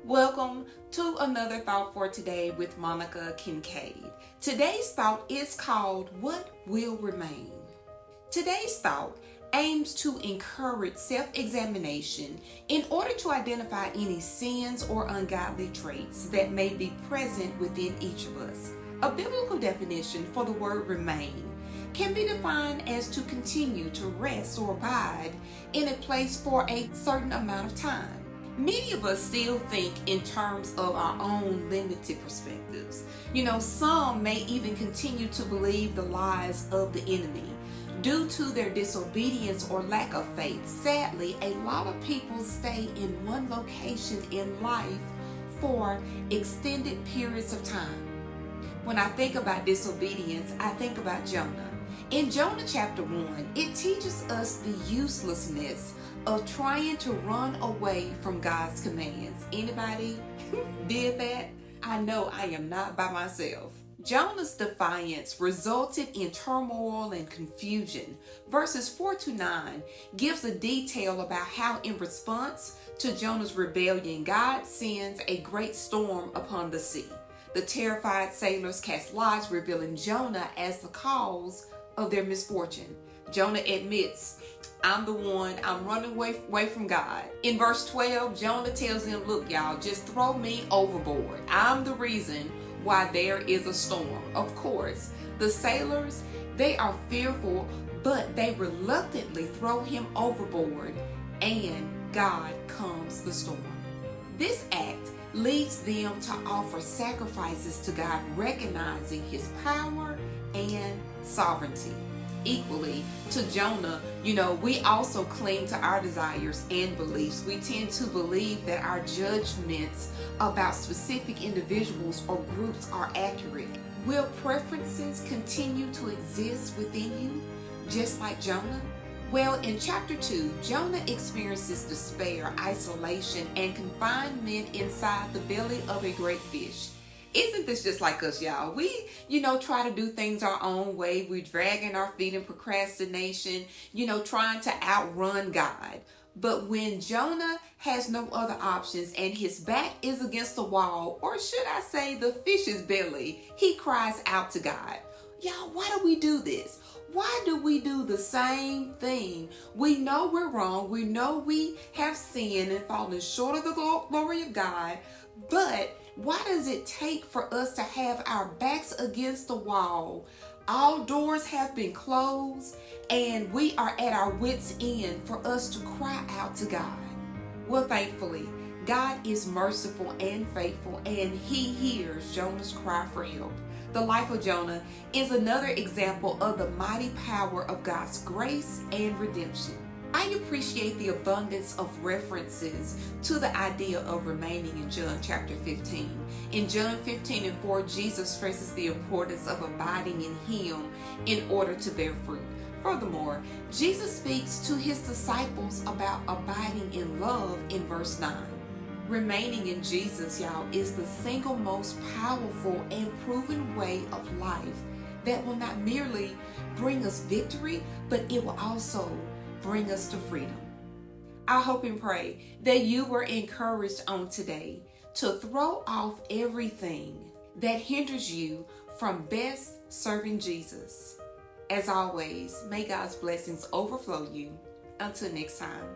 Welcome to another thought for today with Monica Kincaid. Today's thought is called What Will Remain? Today's thought aims to encourage self-examination in order to identify any sins or ungodly traits that may be present within each of us. A biblical definition for the word remain can be defined as to continue to rest or abide in a place for a certain amount of time. Many of us still think in terms of our own limited perspectives. Some may even continue to believe the lies of the enemy due to their disobedience or lack of faith. Sadly, a lot of people stay in one location in life for extended periods of time. When I think about disobedience, I think about Jonah. In Jonah chapter 1, it teaches us the uselessness of trying to run away from God's commands. Anybody did that? I know I am not by myself. Jonah's defiance resulted in turmoil and confusion. Verses 4-9 gives a detail about how in response to Jonah's rebellion, God sends a great storm upon the sea. The terrified sailors cast lots, revealing Jonah as the cause of their misfortune. Jonah admits, I'm the one, I'm running away from God. In verse 12, Jonah tells them, look y'all, just throw me overboard. I'm the reason why there is a storm. Of course, the sailors, they are fearful, but they reluctantly throw him overboard, and God calms the storm. This act leads them to offer sacrifices to God, recognizing his power and sovereignty. Equally to Jonah, we also cling to our desires and beliefs. We tend to believe that our judgments about specific individuals or groups are accurate. Will preferences continue to exist within you, just like Jonah? Well, in chapter 2, Jonah experiences despair, isolation, and confinement inside the belly of a great fish. Isn't this just like us, y'all? We, try to do things our own way. We're dragging our feet in procrastination, trying to outrun God. But when Jonah has no other options and his back is against the wall, or should I say the fish's belly, he cries out to God. Y'all, why do we do this? Why do we do the same thing? We know we're wrong. We know we have sinned and fallen short of the glory of God. But why does it take for us to have our backs against the wall? All doors have been closed and we are at our wits' end for us to cry out to God. Well, thankfully, God is merciful and faithful, and he hears Jonah's cry for help. The life of Jonah is another example of the mighty power of God's grace and redemption. I appreciate the abundance of references to the idea of remaining in John chapter 15. In John 15:4, Jesus stresses the importance of abiding in him in order to bear fruit. Furthermore, Jesus speaks to his disciples about abiding in love in verse 9. Remaining in Jesus, y'all, is the single most powerful and proven way of life that will not merely bring us victory, but it will also bring us to freedom. I hope and pray that you were encouraged on today to throw off everything that hinders you from best serving Jesus. As always, may God's blessings overflow you. Until next time.